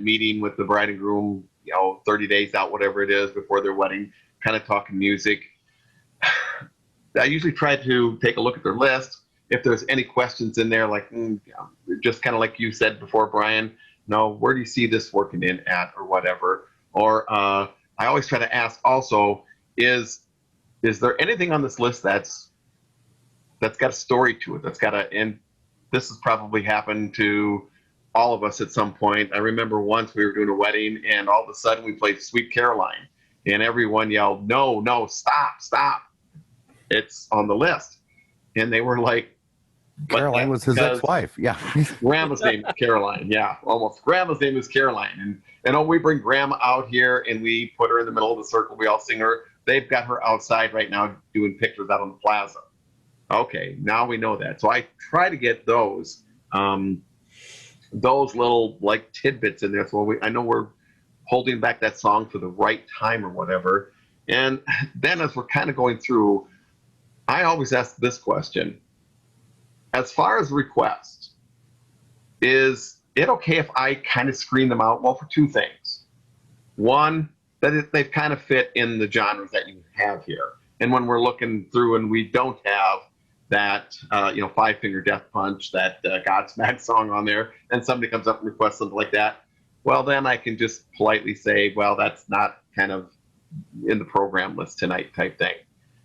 meeting with the bride and groom, you know, 30 days out, whatever it is, before their wedding, kind of talking music, I usually try to take a look at their list. If there's any questions in there, like just kind of like you said before, Brian, no, where do you see this working in at or whatever? Or I always try to ask also, is there anything on this list that's got a story to it, and this has probably happened to all of us at some point. I remember once we were doing a wedding and all of a sudden we played Sweet Caroline and everyone yelled, no, stop. It's on the list. And they were like, Caroline was his ex-wife. Yeah. Grandma's name is Caroline. Yeah, almost. Grandma's name is Caroline. And we bring Grandma out here and we put her in the middle of the circle. We all sing her. They've got her outside right now doing pictures out on the plaza. Okay, now we know that. So I try to get those little like tidbits in there. So I know we're holding back that song for the right time or whatever. And then as we're kind of going through, I always ask this question. As far as requests, is it okay if I kind of screen them out? Well, for two things. One, that they've kind of fit in the genres that you have here. And when we're looking through and we don't have that, Five Finger Death Punch, that Godsmack song on there, and somebody comes up and requests something like that, well, then I can just politely say, well, that's not kind of in the program list tonight type thing.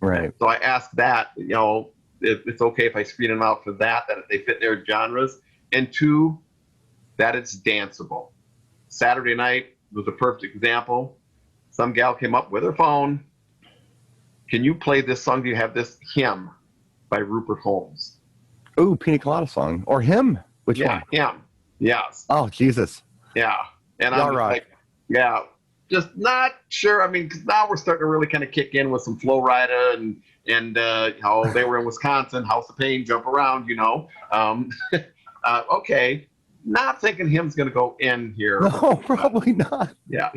Right. So I ask that, if it's okay if I screen them out for that if they fit their genres. And two, that it's danceable. Saturday night was a perfect example. Some gal came up with her phone. Can you play this song? Do you have this Hymn by Rupert Holmes? Ooh, Pina Colada song. Or Hymn. Which one? Hymn. Yes. Oh, Jesus. Yeah. And I'm like, yeah, just not sure. I mean, because now we're starting to really kind of kick in with some Flo Rida and they were in Wisconsin, House of Pain, Jump Around, okay. Not thinking Hymn's going to go in here. No, probably not. Yeah.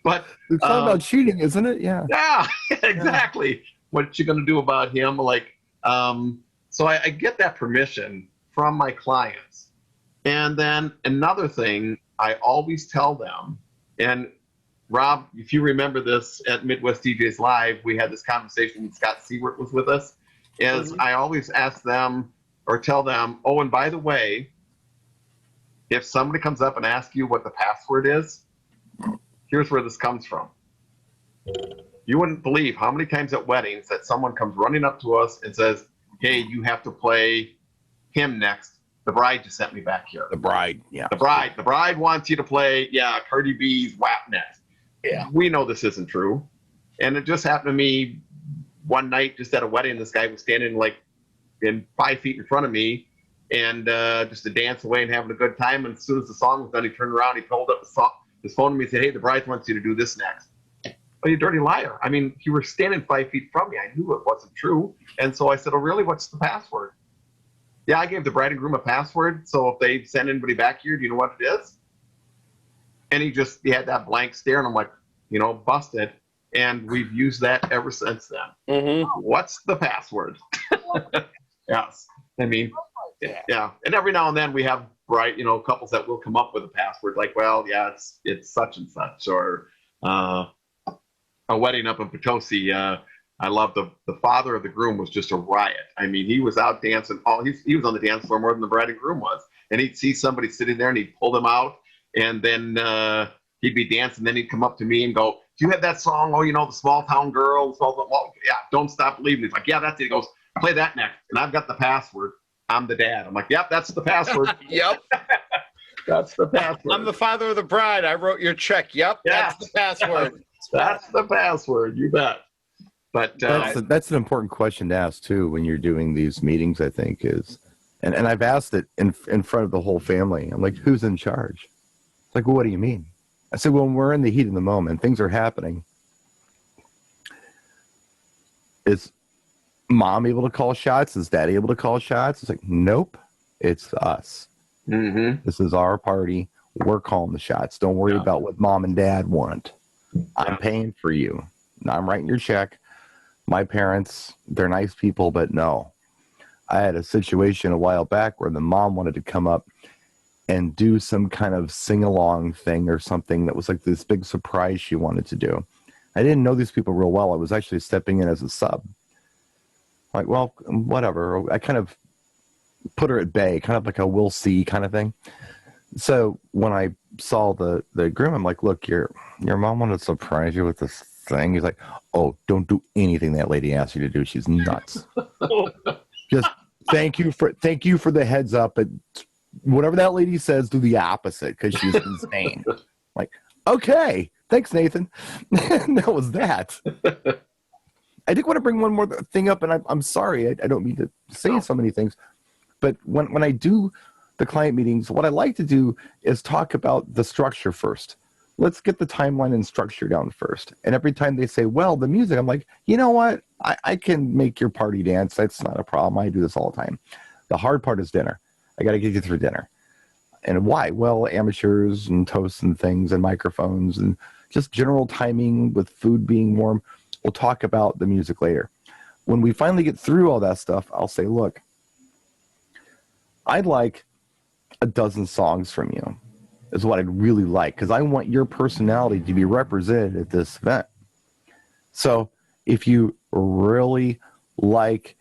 But it's all about cheating, isn't it? Yeah. Yeah, exactly. Yeah. What you going to do about him? So I get that permission from my clients. And then another thing I always tell them, and Rob, if you remember this at Midwest DJs Live, we had this conversation when Scott Seward was with us, is I always ask them or tell them, oh, and by the way, if somebody comes up and asks you what the password is, here's where this comes from. You wouldn't believe how many times at weddings that someone comes running up to us and says, hey, you have to play Hymn next. The bride just sent me back here. The bride, yeah. The bride wants you to play, Cardi B's WAP next. Yeah. We know this isn't true. And it just happened to me one night just at a wedding. This guy was standing in 5 feet in front of me and just to dance away and having a good time. And as soon as the song was done, he turned around, he pulled up his phone to me and said, hey, the bride wants you to do this next. Oh, you dirty liar. I mean, you were standing 5 feet from me. I knew it wasn't true. And so I said, oh, really? What's the password? Yeah, I gave the bride and groom a password. So if they send anybody back here, do you know what it is? And he had that blank stare. And I'm like, busted. And we've used that ever since then. Mm-hmm. What's the password? Yes. I mean, yeah. And every now and then we have couples that will come up with a password like, well, yeah, it's such and such, or a wedding up in Potosi. I love the father of the groom was just a riot. I mean, he was out dancing. He was on the dance floor more than the bride and groom was. And he'd see somebody sitting there and he'd pull them out, and then he'd be dancing. Then he'd come up to me and go, do you have that song? Oh, the small town girl. Well, yeah, don't stop believing. He's like, yeah, that's it. He goes, play that next. And I've got the password. I'm the dad. I'm like, yep, that's the password. Yep. That's the password. I'm the father of the bride. I wrote your check. Yep, that's the password. That's the password. You bet. But that's an important question to ask too when you're doing these meetings. I think is, and I've asked it in front of the whole family. I'm like, who's in charge? It's like, well, what do you mean? I said, well, when we're in the heat of the moment, things are happening. Is mom able to call shots? Is daddy able to call shots? It's like, nope, it's us. Mm-hmm. This is our party. We're calling the shots. Don't worry about what mom and dad want. I'm paying for you. I'm writing your check. My parents, they're nice people, but no. I had a situation a while back where the mom wanted to come up and do some kind of sing-along thing or something that was like this big surprise she wanted to do. I didn't know these people real well. I was actually stepping in as a sub. Like, well, whatever. I kind of put her at bay, kind of like a we'll see kind of thing. So when I saw the groom, I'm like, look, your mom wanted to surprise you with this thing. He's like, oh, don't do anything that lady asks you to do. She's nuts. Just thank you for the heads up. But whatever that lady says, do the opposite because she's insane. Like, okay, thanks, Nathan. That was that. I did want to bring one more thing up, and I'm sorry. I don't mean to say so many things, but when I do the client meetings, what I like to do is talk about the structure first. Let's get the timeline and structure down first. And every time they say, well, the music, I'm like, you know what? I can make your party dance. That's not a problem. I do this all the time. The hard part is dinner. I got to get you through dinner. And why? Well, amateurs and toasts and things and microphones and just general timing with food being warm. We'll talk about the music later. When we finally get through all that stuff, I'll say, look, I'd like a dozen songs from you is what I'd really like, because I want your personality to be represented at this event. So if you really like,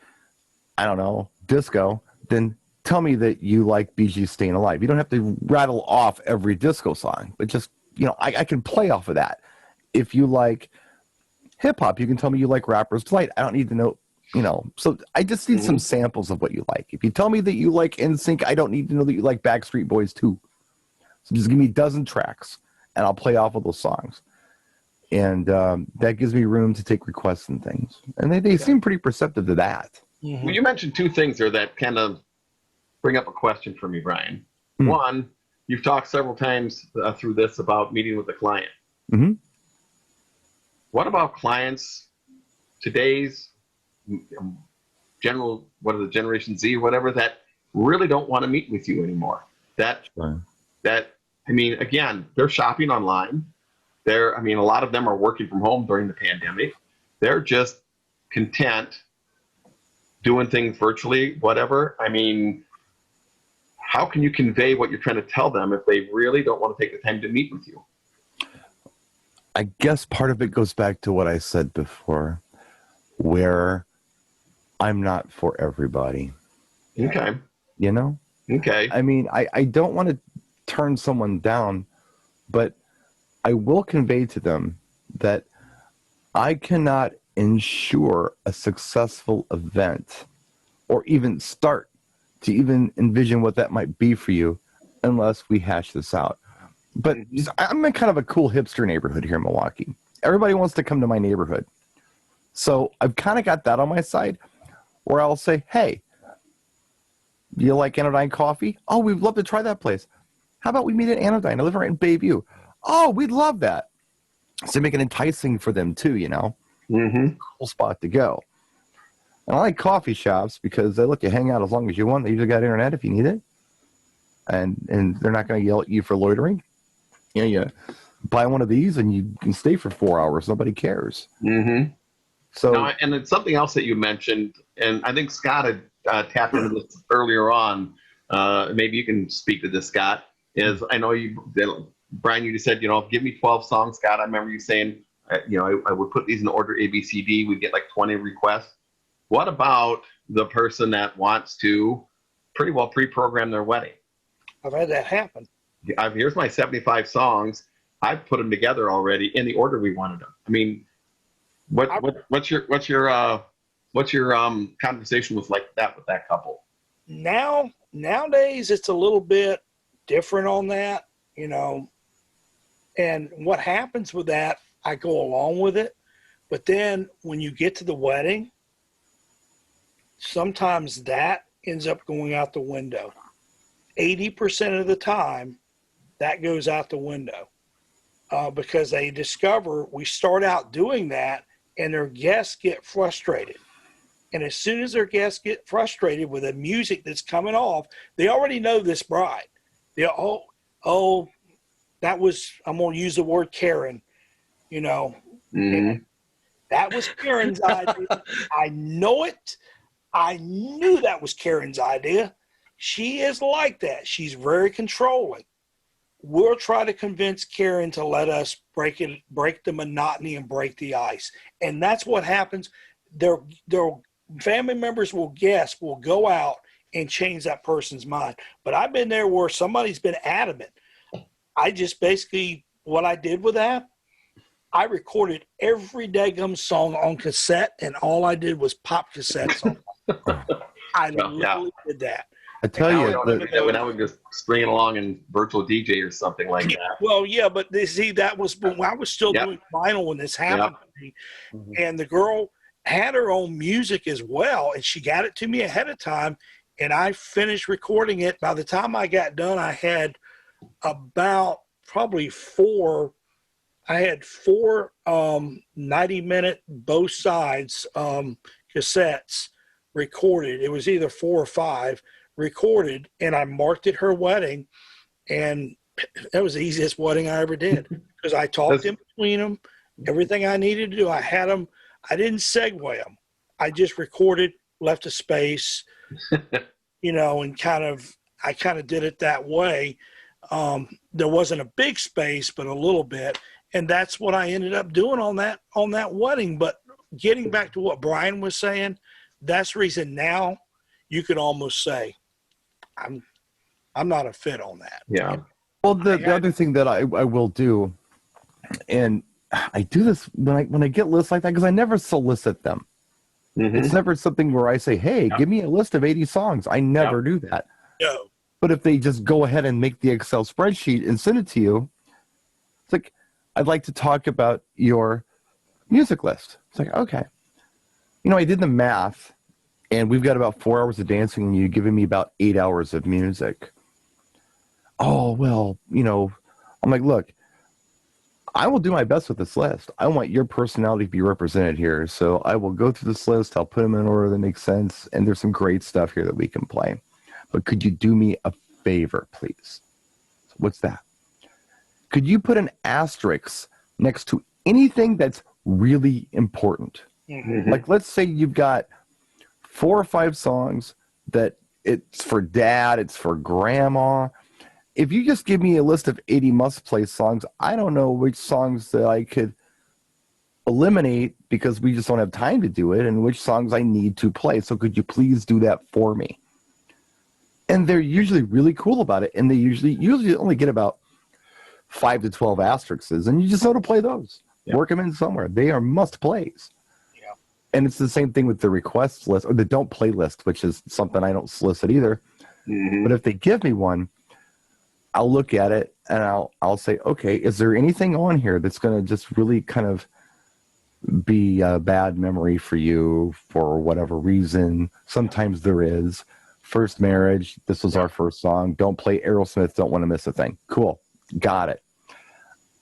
I don't know, disco, then tell me that you like Bee Gees' Staying Alive. You don't have to rattle off every disco song, but just, I can play off of that. If you like hip-hop, you can tell me you like Rapper's Delight. I don't need to know, so I just need some samples of what you like. If you tell me that you like NSYNC, I don't need to know that you like Backstreet Boys too. So just give me a dozen tracks, and I'll play off of those songs. And that gives me room to take requests and things. And they seem pretty perceptive to that. Mm-hmm. Well, you mentioned two things there that kind of bring up a question for me, Brian. Mm-hmm. One, you've talked several times through this about meeting with the client. Mm-hmm. What about clients, today's Generation Z or whatever, that really don't want to meet with you anymore? Again, they're shopping online. A lot of them are working from home during the pandemic. They're just content doing things virtually, whatever. How can you convey what you're trying to tell them if they really don't want to take the time to meet with you? I guess part of it goes back to what I said before, where I'm not for everybody. Okay. Okay. I don't want to turn someone down, but I will convey to them that I cannot ensure a successful event or even start to even envision what that might be for you unless we hash this out. But I'm in kind of a cool hipster neighborhood here in Milwaukee. Everybody wants to come to my neighborhood. So I've kind of got that on my side where I'll say, hey, you like Anodyne Coffee? Oh, we'd love to try that place. How about we meet at Anodyne? I live right in Bayview. Oh, we'd love that. So make it enticing for them too, Cool spot to go. And I like coffee shops because they let you hang out as long as you want. They usually got internet if you need it. And they're not going to yell at you for loitering. You buy one of these and you can stay for 4 hours. Nobody cares. Mm-hmm. So, now, and it's something else that you mentioned, and I think Scott had tapped into this earlier on. Maybe you can speak to this, Scott. I know Brian, you just said, give me 12 songs, Scott. I remember you saying, I would put these in order A, B, C, D. We'd get like 20 requests. What about the person that wants to pretty well pre-program their wedding? I've had that happen. Here's my 75 songs. I've put them together already in the order we wanted them. What's your conversation with that couple? Nowadays, it's a little bit different on that, and what happens with that, I go along with it. But then when you get to the wedding, sometimes that ends up going out the window. 80% of the time, that goes out the window because they discover we start out doing that and their guests get frustrated. And as soon as their guests get frustrated with the music that's coming off, they already know this bride. That was, I'm going to use the word Karen, And that was Karen's idea. I know it. I knew that was Karen's idea. She is like that. She's very controlling. We'll try to convince Karen to let us break the monotony and break the ice. And that's what happens. Their family members will go out and change that person's mind. But I've been there where somebody's been adamant. I just basically, what I did with that, I recorded every daggum song on cassette, and all I did was pop cassettes on. I literally did that. I tell you, when I would just string it along in virtual DJ or something like that. Well, yeah, but that was when I was still doing vinyl when this happened to me. Mm-hmm. And the girl had her own music as well, and she got it to me ahead of time, and I finished recording it. By the time I got done, I had about probably four 90-minute both sides cassettes recorded. It was either 4 or 5 recorded, and I marked it her wedding, and that was the easiest wedding I ever did because I talked in between them, everything I needed to do. I had them I didn't segue them. I just recorded, left a space, you know, and I kind of did it that way. There wasn't a big space, but a little bit. And that's what I ended up doing on that wedding. But getting back to what Brian was saying, that's the reason now you could almost say, I'm not a fit on that. Yeah. Well, the other thing that I will do, and I do this when I get lists like that, because I never solicit them. Mm-hmm. It's never something where I say, hey, give me a list of 80 songs. I never do that. No. But if they just go ahead and make the Excel spreadsheet and send it to you, it's like, I'd like to talk about your music list. It's like, okay. You know, I did the math, and we've got about 4 hours of dancing, and you're giving me about 8 hours of music. Oh, well, you know, I'm like, look, I will do my best with this list. I want your personality to be represented here. So I will go through this list. I'll put them in order that makes sense. And there's some great stuff here that we can play. But could you do me a favor, please? So what's that? Could you put an asterisk next to anything that's really important? Mm-hmm. Like, let's say you've got 4 or 5 songs that it's for dad, it's for grandma. If you just give me a list of 80 must-play songs, I don't know which songs that I could eliminate because we just don't have time to do it, and which songs I need to play. So could you please do that for me? And they're usually really cool about it, and they usually only get about 5 to 12 asterisks, and you just know to play those. Yeah. Work them in somewhere. They are must-plays. Yeah. And it's the same thing with the requests list, or the don't play list, which is something I don't solicit either. Mm-hmm. But if they give me one, I'll look at it and I'll say, okay, is there anything on here that's going to just really kind of be a bad memory for you for whatever reason? Sometimes there is. First marriage, this was our first song. Don't play Aerosmith, don't want to miss a thing. Cool, got it.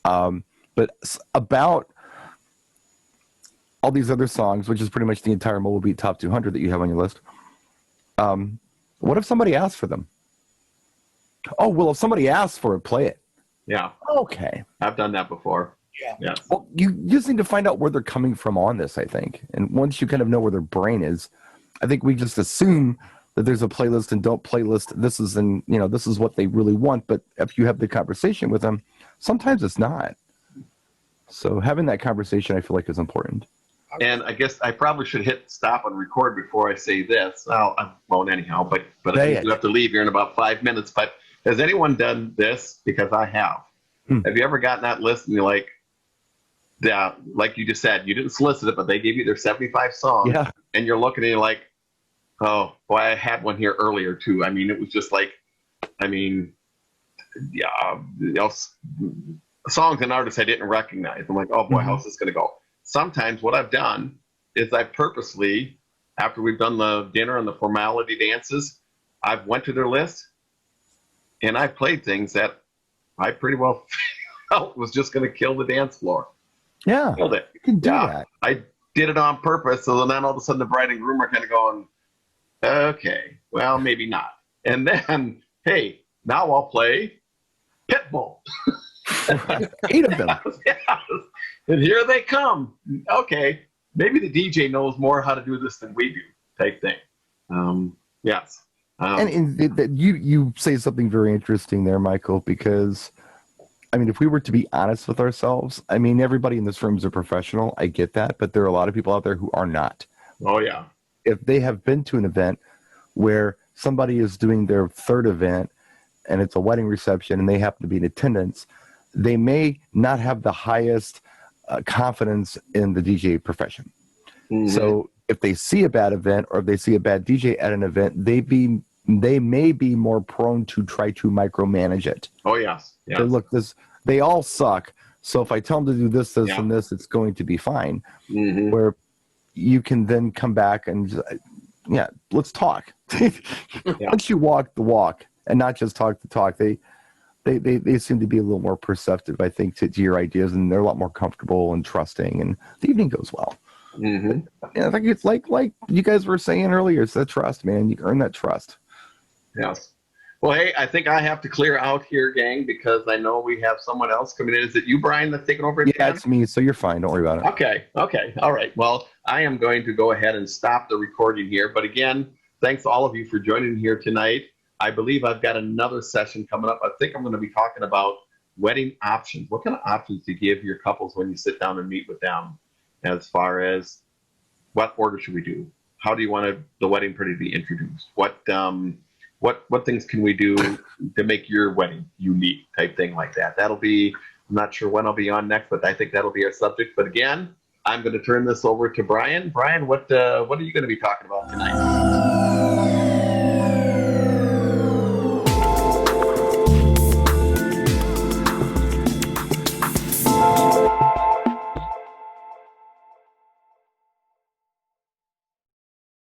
But about all these other songs, which is pretty much the entire Mobile Beat Top 200 that you have on your list, what if somebody asks for them? Oh, well, if somebody asks for it, play it. Yeah. Okay. I've done that before. Yeah. Well, you just need to find out where they're coming from on this, I think. And once you kind of know where their brain is, I think we just assume that there's a playlist and don't playlist. This is what they really want. But if you have the conversation with them, sometimes it's not. So having that conversation, I feel like, is important. And I guess I probably should hit stop and record before I say this. Well, I won't anyhow, but I think you have to leave here in about 5 minutes. But has anyone done this? Because I have. Have you ever gotten that list and you're like, yeah, like you just said, you didn't solicit it, but they gave you their 75 songs. Yeah. And you're looking and you're like, oh, boy, I had one here earlier too. I mean, it was just like, songs and artists I didn't recognize. I'm like, oh boy, how's this going to go? Sometimes what I've done is I purposely, after we've done the dinner and the formality dances, I've went to their list and I played things that I pretty well felt was just going to kill the dance floor. Yeah, killed it. You can do that. I did it on purpose, so then all of a sudden the bride and groom are kind of going, okay, well, maybe not. And then, hey, now I'll play Pitbull. 8 of them. Yes. And here they come. Okay, maybe the DJ knows more how to do this than we do, type thing. Yes. And you say something very interesting there, Michael, because, I mean, if we were to be honest with ourselves, I mean, everybody in this room is a professional. I get that, but there are a lot of people out there who are not. Oh, yeah. If they have been to an event where somebody is doing their 3rd event and it's a wedding reception and they happen to be in attendance, they may not have the highest confidence in the DJ profession. Mm-hmm. So if they see a bad event or if they see a bad DJ at an event, they may be more prone to try to micromanage it. Oh, yes. So look, they all suck. So if I tell them to do this, and this, it's going to be fine. Mm-hmm. Where you can then come back and just, let's talk. Once you walk the walk and not just talk the talk, they seem to be a little more perceptive, I think, to your ideas, and they're a lot more comfortable and trusting, and the evening goes well. Mm-hmm. And I think it's like you guys were saying earlier, it's that trust, man. You earn that trust. Yes. Well, hey, I think I have to clear out here, gang, because I know we have someone else coming in. Is it you, Brian, that's taking over? Yeah, it's me, so you're fine. Don't worry about it. Okay. All right. Well, I am going to go ahead and stop the recording here. But again, thanks all of you for joining here tonight. I believe I've got another session coming up. I think I'm going to be talking about wedding options. What kind of options do you give your couples when you sit down and meet with them, as far as what order should we do? How do you want the wedding party to be introduced? What things can we do to make your wedding unique, type thing like that? That'll be, I'm not sure when I'll be on next, but I think that'll be our subject. But again, I'm going to turn this over to Brian. Brian, what are you going to be talking about tonight?